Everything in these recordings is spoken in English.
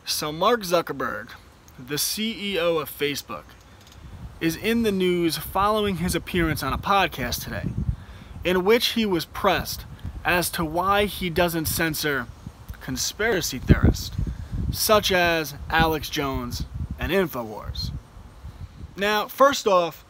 So Mark Zuckerberg, the CEO of Facebook, is in the news following his appearance on a podcast today, in which he was pressed as to why he doesn't censor conspiracy theorists, such as Alex Jones and InfoWars. Now, first off,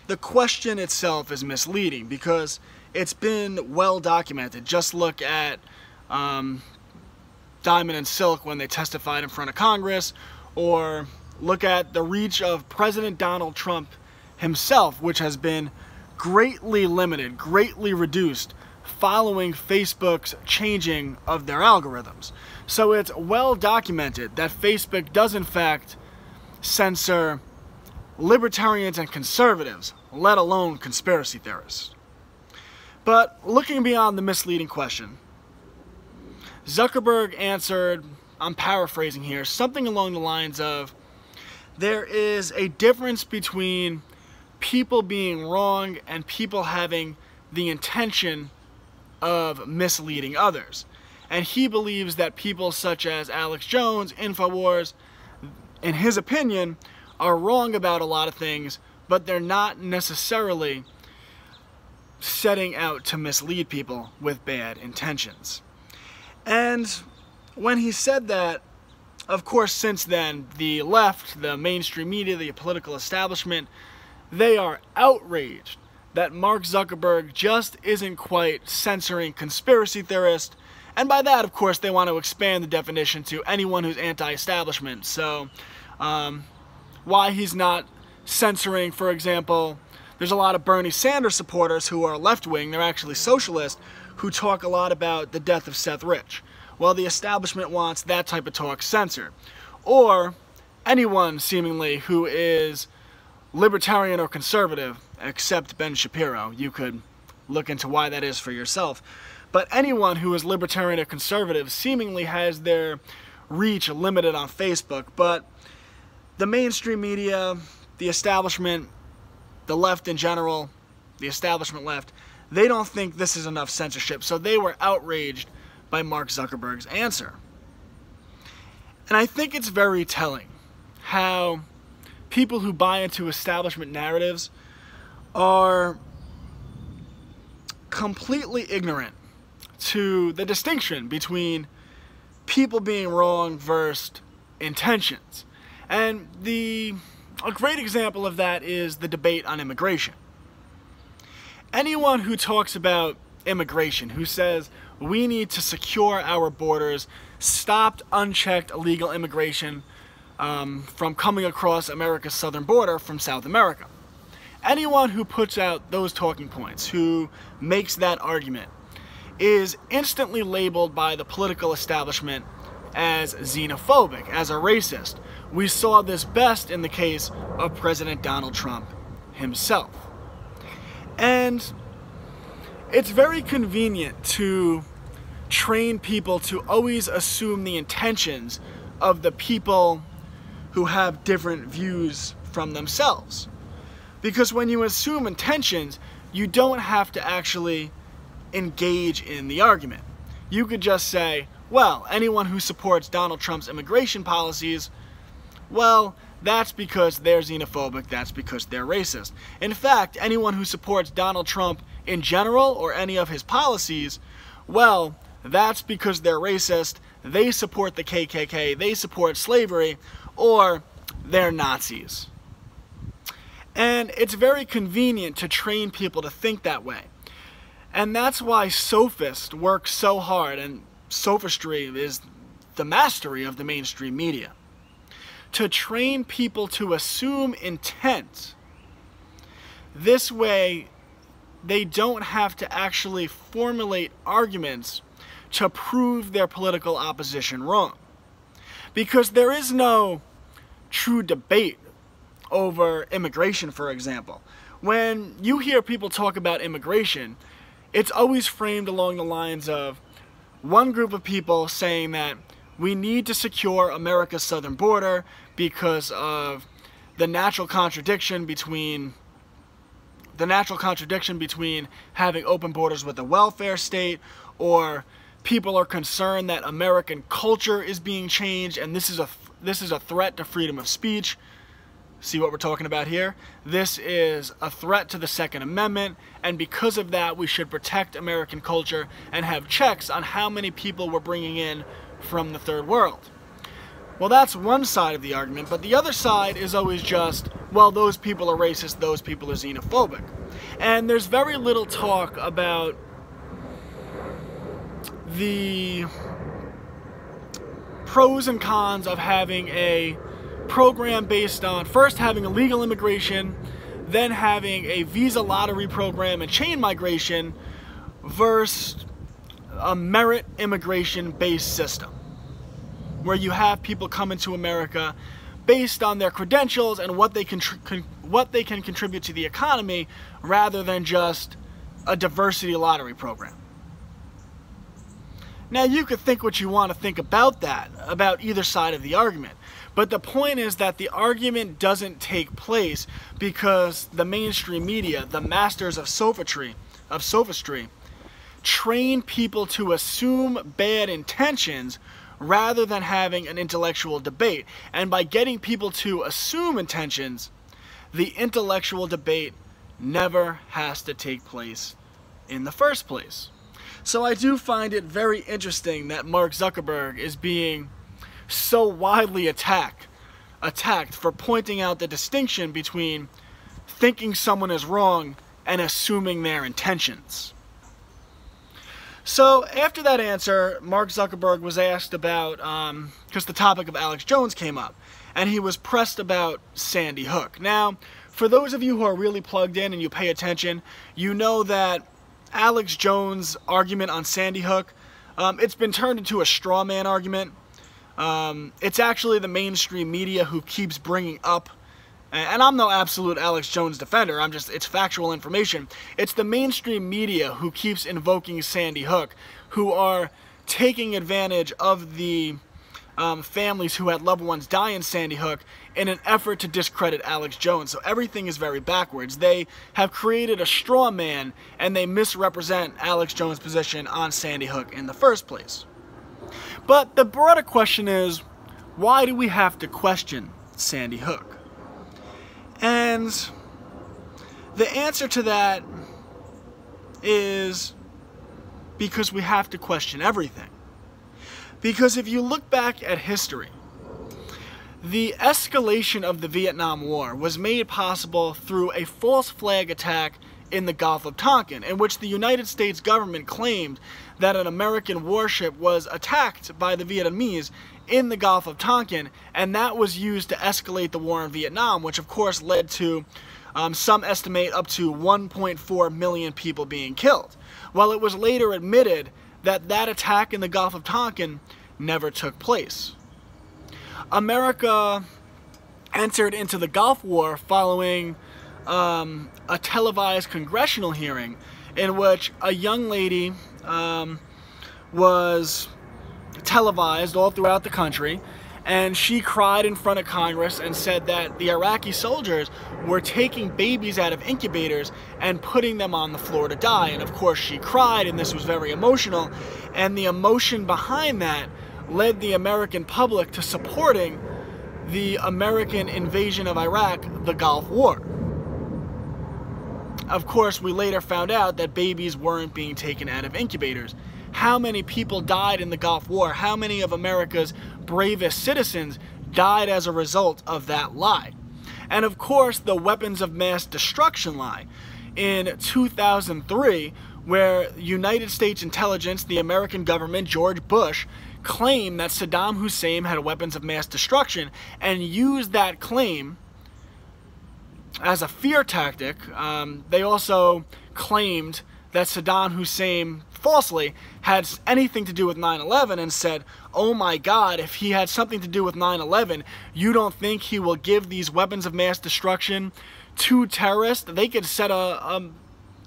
the question itself is misleading because it's been well documented. Just look at Diamond and Silk when they testified in front of Congress, or look at the reach of President Donald Trump himself, which has been greatly limited, greatly reduced following Facebook's changing of their algorithms. So it's well documented that Facebook does in fact censor libertarians and conservatives, let alone conspiracy theorists. But looking beyond the misleading question, Zuckerberg answered, I'm paraphrasing here, something along the lines of, there is a difference between people being wrong and people having the intention of misleading others. And he believes that people such as Alex Jones, InfoWars, in his opinion, are wrong about a lot of things, but they're not necessarily setting out to mislead people with bad intentions. And when he said that, of course, since then, the left, the mainstream media, the political establishment, they are outraged that Mark Zuckerberg just isn't quite censoring conspiracy theorists. And by that, of course, they want to expand the definition to anyone who's anti-establishment. So, why he's not censoring, for example, there's a lot of Bernie Sanders supporters who are left-wing, they're actually socialists, who talk a lot about the death of Seth Rich. Well, the establishment wants that type of talk censored. Or anyone, seemingly, who is libertarian or conservative, except Ben Shapiro. You could look into why that is for yourself. But anyone who is libertarian or conservative seemingly has their reach limited on Facebook. But the mainstream media, the establishment, the left in general, the establishment left, they don't think this is enough censorship, so they were outraged by Mark Zuckerberg's answer. And I think it's very telling how people who buy into establishment narratives are completely ignorant to the distinction between people being wrong versus intentions. And a great example of that is the debate on immigration. Anyone who talks about immigration, who says we need to secure our borders, stop unchecked illegal immigration from coming across America's southern border from South America. Anyone who puts out those talking points, who makes that argument, is instantly labeled by the political establishment as xenophobic, as a racist. We saw this best in the case of President Donald Trump himself. And it's very convenient to train people to always assume the intentions of the people who have different views from themselves. Because when you assume intentions, you don't have to actually engage in the argument. You could just say, well, anyone who supports Donald Trump's immigration policies, well, that's because they're xenophobic, that's because they're racist. In fact, anyone who supports Donald Trump in general or any of his policies, well, that's because they're racist, they support the KKK, they support slavery, or they're Nazis. And it's very convenient to train people to think that way. And that's why sophists work so hard, and sophistry is the mastery of the mainstream media, to train people to assume intent. This way, they don't have to actually formulate arguments to prove their political opposition wrong. Because there is no true debate over immigration, for example. When you hear people talk about immigration, it's always framed along the lines of one group of people saying that we need to secure America's southern border because of the natural contradiction between having open borders with a welfare state, or People are concerned that American culture is being changed, and this is a threat to freedom of speech. See what we're talking about here? This is a threat to the Second Amendment, and because of that, we should protect American culture and have checks on how many people we're bringing in from the third world. Well, that's one side of the argument, but the other side is always just, well, those people are racist, those people are xenophobic. And there's very little talk about the pros and cons of having a program based on first having illegal immigration, then having a visa lottery program and chain migration versus a merit immigration based system where you have people come into America based on their credentials and what they can contribute to the economy rather than just a diversity lottery program. Now, you could think what you want to think about that, about either side of the argument. But the point is that the argument doesn't take place because the mainstream media, the masters of sophistry, train people to assume bad intentions rather than having an intellectual debate. And by getting people to assume intentions, the intellectual debate never has to take place in the first place. So I do find it very interesting that Mark Zuckerberg is being so widely attacked for pointing out the distinction between thinking someone is wrong and assuming their intentions. So after that answer, Mark Zuckerberg was asked about, because the topic of Alex Jones came up, and he was pressed about Sandy Hook. Now, for those of you who are really plugged in and you pay attention, you know that Alex Jones' argument on Sandy Hook, it's been turned into a straw man argument. It's actually the mainstream media who keeps bringing up, and I'm no absolute Alex Jones defender, it's factual information. It's the mainstream media who keeps invoking Sandy Hook, who are taking advantage of the families who had loved ones die in Sandy Hook in an effort to discredit Alex Jones. So everything is very backwards. They have created a straw man and they misrepresent Alex Jones' position on Sandy Hook in the first place. But the broader question is, why do we have to question Sandy Hook? And the answer to that is because we have to question everything. Because if you look back at history, the escalation of the Vietnam War was made possible through a false flag attack in the Gulf of Tonkin, in which the United States government claimed that an American warship was attacked by the Vietnamese in the Gulf of Tonkin, and that was used to escalate the war in Vietnam, which of course led to some estimate up to 1.4 million people being killed. Well, it was later admitted that that attack in the Gulf of Tonkin never took place. America entered into the Gulf War following a televised congressional hearing in which a young lady was televised all throughout the country, and she cried in front of Congress and said that the Iraqi soldiers were taking babies out of incubators and putting them on the floor to die. And of course she cried, and this was very emotional, and the emotion behind that led the American public to supporting the American invasion of Iraq, the Gulf War. Of course, we later found out that babies weren't being taken out of incubators. How many people died in the Gulf War? How many of America's bravest citizens died as a result of that lie? And of course, the weapons of mass destruction lie. In 2003, where United States intelligence, the American government, George Bush, claimed that Saddam Hussein had weapons of mass destruction and used that claim as a fear tactic. They also claimed that Saddam Hussein falsely had anything to do with 9/11 and said, oh my God, if he had something to do with 9/11, you don't think he will give these weapons of mass destruction to terrorists? They could set an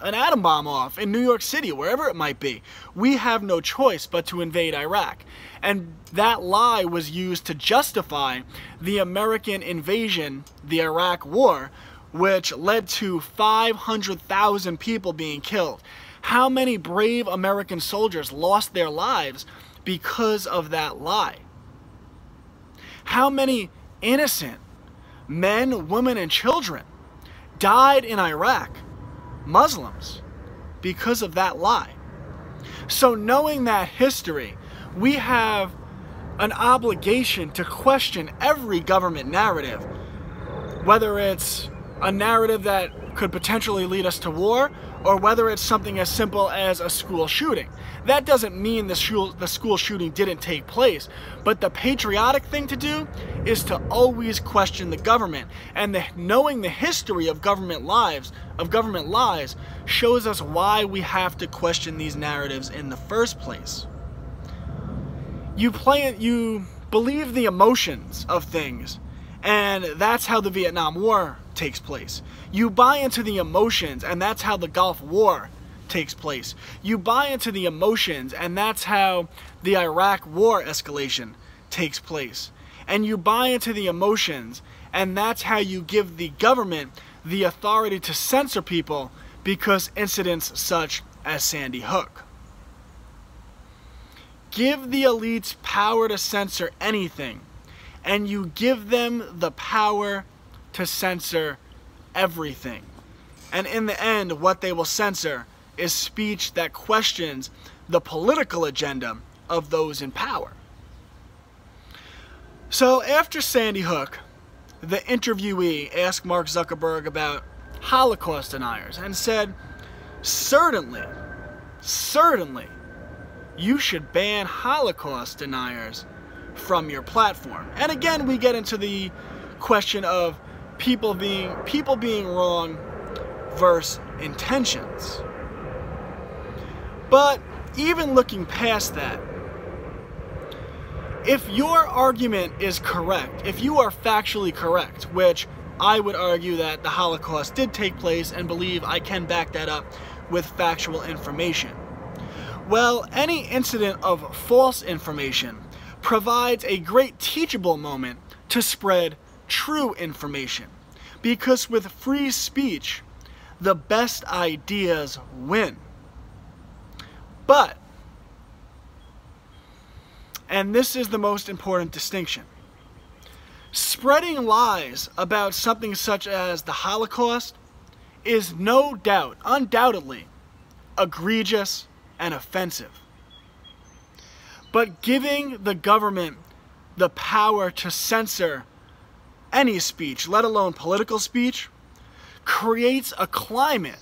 atom bomb off in New York City, wherever it might be. We have no choice but to invade Iraq. And that lie was used to justify the American invasion, the Iraq War, which led to 500,000 people being killed. How many brave American soldiers lost their lives because of that lie? How many innocent men, women, and children died in Iraq, Muslims, because of that lie? So knowing that history, we have an obligation to question every government narrative, whether it's a narrative that could potentially lead us to war, or whether it's something as simple as a school shooting. That doesn't mean the school shooting didn't take place, but the patriotic thing to do is to always question the government. And knowing the history of government lies shows us why we have to question these narratives in the first place. You believe the emotions of things, and that's how the Vietnam War takes place. You buy into the emotions, and that's how the Gulf War takes place. You buy into the emotions, and that's how the Iraq War escalation takes place. And you buy into the emotions, and that's how you give the government the authority to censor people because incidents such as Sandy Hook. Give the elites power to censor anything, and you give them the power to censor everything. And in the end, what they will censor is speech that questions the political agenda of those in power. So after Sandy Hook, the interviewee asked Mark Zuckerberg about Holocaust deniers and said, certainly, you should ban Holocaust deniers from your platform. And again, we get into the question of people being wrong versus intentions. But even looking past that, if your argument is correct, if you are factually correct, which I would argue that the Holocaust did take place and believe I can back that up with factual information, well, any incident of false information provides a great teachable moment to spread true information. Because with free speech, the best ideas win. But, and this is the most important distinction, spreading lies about something such as the Holocaust is no doubt, undoubtedly, egregious and offensive. But giving the government the power to censor any speech, let alone political speech, creates a climate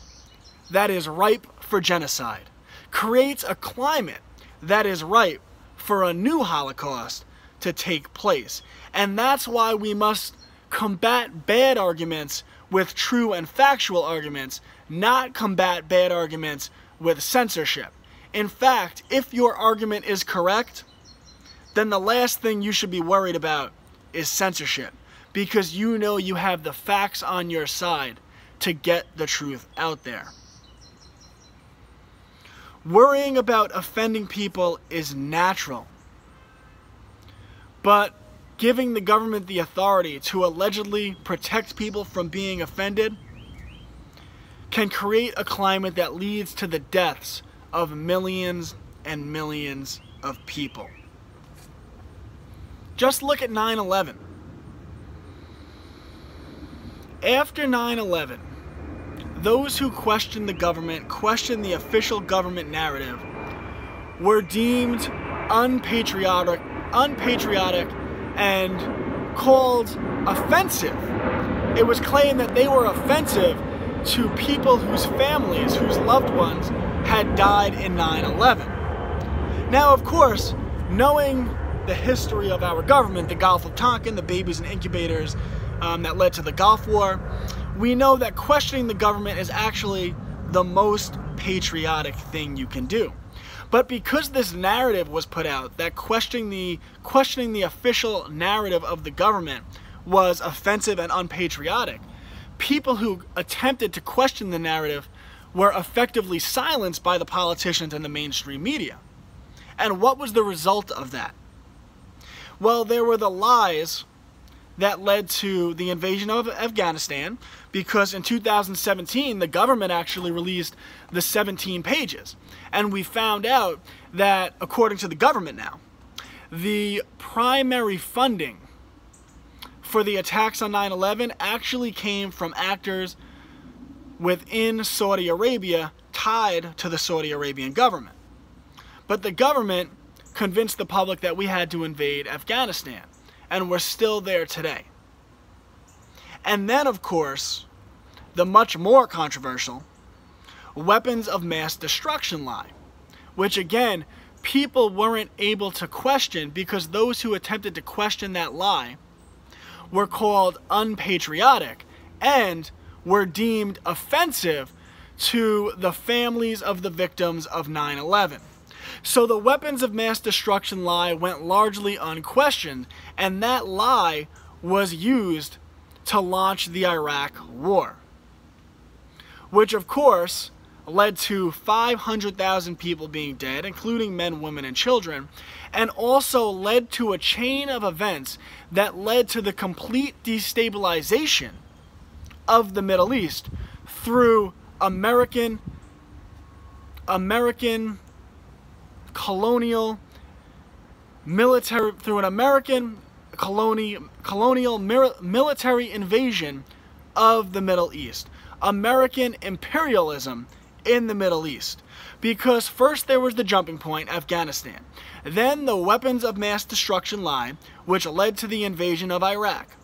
that is ripe for genocide, creates a climate that is ripe for a new Holocaust to take place. And that's why we must combat bad arguments with true and factual arguments, not combat bad arguments with censorship. In fact, if your argument is correct, then the last thing you should be worried about is censorship, because you know you have the facts on your side to get the truth out there. Worrying about offending people is natural, but giving the government the authority to allegedly protect people from being offended can create a climate that leads to the deaths of millions and millions of people. Just look at 9/11. After 9/11, those who questioned the government, questioned the official government narrative, were deemed unpatriotic and called offensive. It was claimed that they were offensive to people whose families, whose loved ones had died in 9/11. Now, of course, knowing the history of our government, the Gulf of Tonkin, the babies and incubators that led to the Gulf War, we know that questioning the government is actually the most patriotic thing you can do. But because this narrative was put out, that questioning the official narrative of the government was offensive and unpatriotic, people who attempted to question the narrative were effectively silenced by the politicians and the mainstream media. And what was the result of that? Well, there were the lies that led to the invasion of Afghanistan, because in 2017 the government actually released the 17 pages, and we found out that, according to the government now, the primary funding for the attacks on 9/11 actually came from actors within Saudi Arabia tied to the Saudi Arabian government. But the government convinced the public that we had to invade Afghanistan, and we're still there today. And then, of course, the much more controversial weapons of mass destruction lie, which again, people weren't able to question, because those who attempted to question that lie were called unpatriotic and were deemed offensive to the families of the victims of 9/11. So the weapons of mass destruction lie went largely unquestioned, and that lie was used to launch the Iraq War, which of course led to 500,000 people being dead, including men, women, and children, and also led to a chain of events that led to the complete destabilization of the Middle East through American colonial military, through an American colonial military invasion of the Middle East, American imperialism in the Middle East. Because first there was the jumping point, Afghanistan, then the weapons of mass destruction lie, which led to the invasion of Iraq,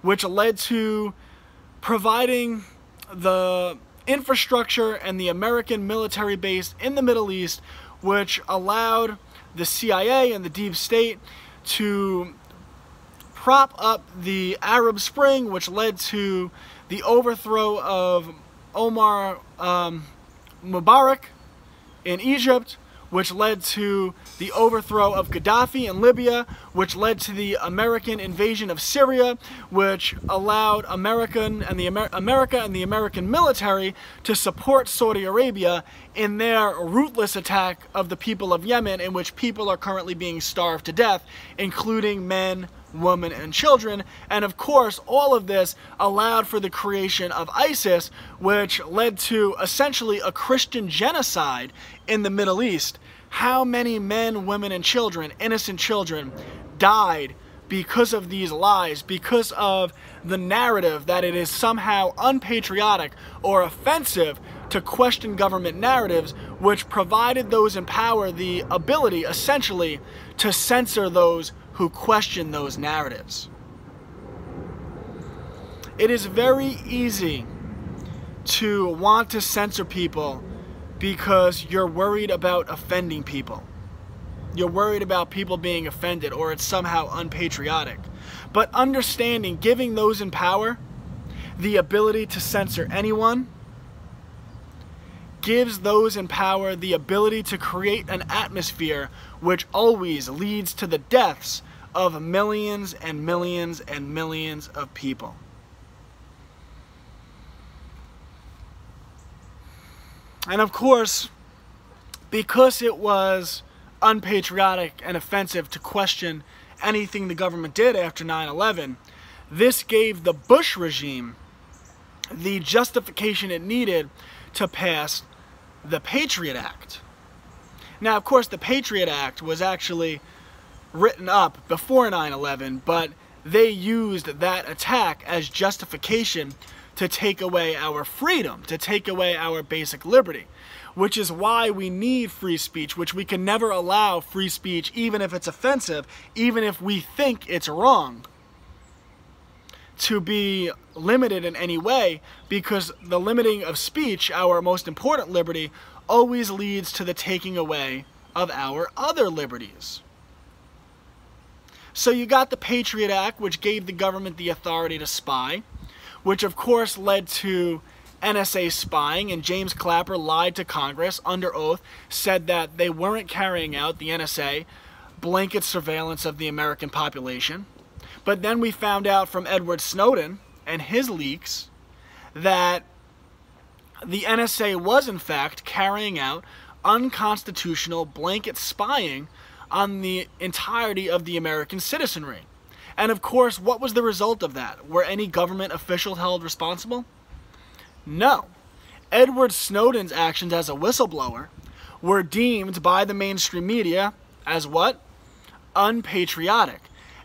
which led to providing the infrastructure and the American military base in the Middle East, which allowed the CIA and the deep state to prop up the Arab Spring, which led to the overthrow of Omar Mubarak in Egypt, which led to the overthrow of Gaddafi in Libya, which led to the American invasion of Syria, which allowed America and the American military to support Saudi Arabia in their ruthless attack of the people of Yemen, in which people are currently being starved to death, including men, women, and children. And of course, all of this allowed for the creation of ISIS, which led to essentially a Christian genocide in the Middle East. How many men, women, and children, innocent children, died because of these lies, because of the narrative that it is somehow unpatriotic or offensive to question government narratives, which provided those in power the ability, essentially, to censor those who question those narratives. It is very easy to want to censor people because you're worried about offending people. You're worried about people being offended, or it's somehow unpatriotic. But understanding, giving those in power the ability to censor anyone, gives those in power the ability to create an atmosphere which always leads to the deaths of millions and millions and millions of people. And of course, because it was unpatriotic and offensive to question anything the government did after 9/11, this gave the Bush regime the justification it needed to pass the Patriot Act. Now, of course, the Patriot Act was actually written up before 9/11, but they used that attack as justification to take away our freedom, to take away our basic liberty, which is why we need free speech, which we can never allow free speech, even if it's offensive, even if we think it's wrong, to be limited in any way, because the limiting of speech, our most important liberty, always leads to the taking away of our other liberties. So you got the Patriot Act, which gave the government the authority to spy, which of course led to NSA spying, and James Clapper lied to Congress under oath, said that they weren't carrying out, the NSA, blanket surveillance of the American population. But then we found out from Edward Snowden and his leaks that the NSA was in fact carrying out unconstitutional blanket spying on the entirety of the American citizenry. And of course, what was the result of that? Were any government officials held responsible? No. Edward Snowden's actions as a whistleblower were deemed by the mainstream media as what? Unpatriotic.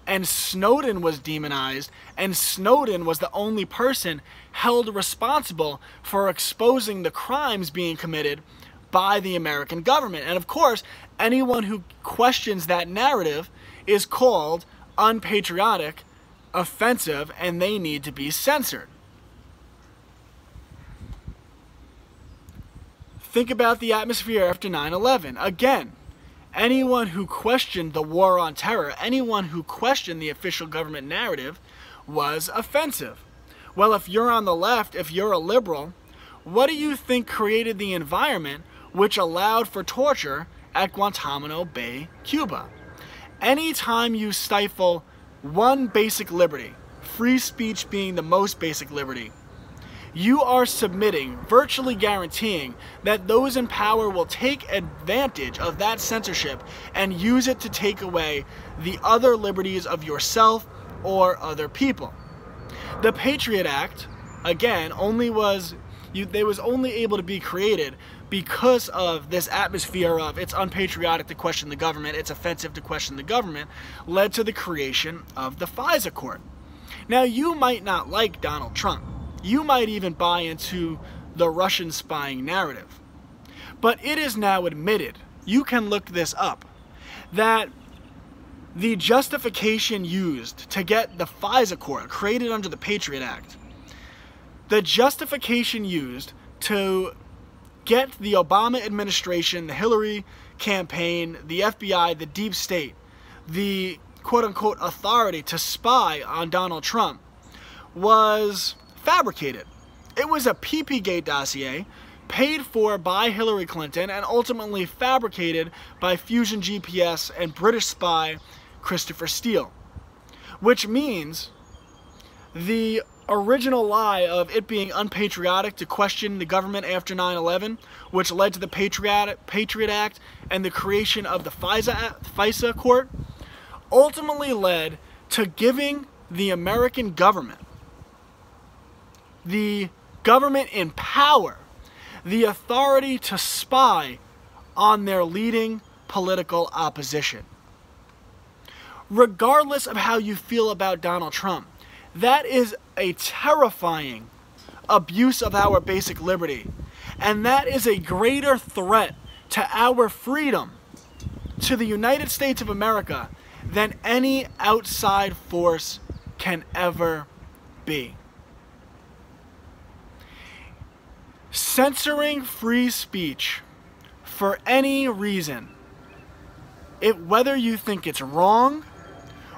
And Snowden was demonized, and Snowden was the only person held responsible for exposing the crimes being committed by the American government. And of course, anyone who questions that narrative is called unpatriotic, offensive, and they need to be censored. Think about the atmosphere after 9/11. Again, anyone who questioned the war on terror, anyone who questioned the official government narrative was offensive. Well, if you're on the left, if you're a liberal, what do you think created the environment which allowed for torture at Guantanamo Bay, Cuba? Anytime you stifle one basic liberty, free speech being the most basic liberty, you are submitting, virtually guaranteeing, that those in power will take advantage of that censorship and use it to take away the other liberties of yourself or other people. The Patriot Act, again, was only able to be created because of this atmosphere of it's unpatriotic to question the government, it's offensive to question the government, led to the creation of the FISA court. Now, you might not like Donald Trump. You might even buy into the Russian spying narrative. But it is now admitted, you can look this up, that the justification used to get the FISA court created under the Patriot Act, the justification used to get the Obama administration, the Hillary campaign, the FBI, the deep state, the quote-unquote authority to spy on Donald Trump was fabricated. It was a PP-Gate dossier paid for by Hillary Clinton and ultimately fabricated by Fusion GPS and British spy Christopher Steele. Which means the original lie of it being unpatriotic to question the government after 9/11, which led to the Patriot Act and the creation of the FISA court, ultimately led to giving the American government, the government in power, the authority to spy on their leading political opposition. Regardless of how you feel about Donald Trump, that is a terrifying abuse of our basic liberty. And that is a greater threat to our freedom, to the United States of America, than any outside force can ever be. Censoring free speech for any reason, whether you think it's wrong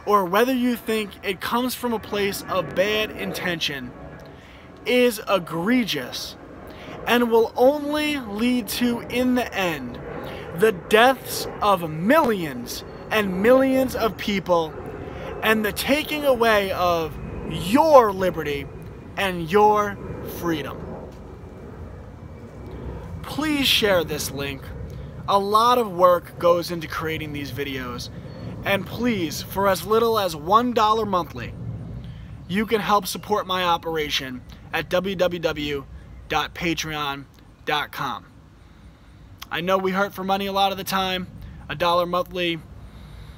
or whether you think it comes from a place of bad intention, is egregious and will only lead to, in the end, the deaths of millions and millions of people and the taking away of your liberty and your freedom. Please share this link. A lot of work goes into creating these videos. And please, for as little as $1 monthly, you can help support my operation at www.patreon.com. I know we hurt for money a lot of the time. $1 monthly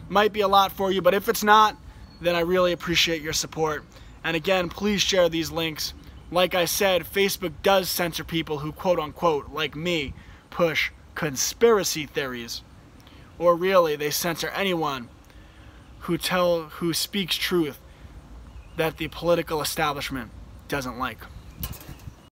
might be a lot for you, but if it's not, then I really appreciate your support. And again, please share these links. Like I said, Facebook does censor people who, quote-unquote, like me, push conspiracy theories. Or really, they censor anyone who speaks truth that the political establishment doesn't like.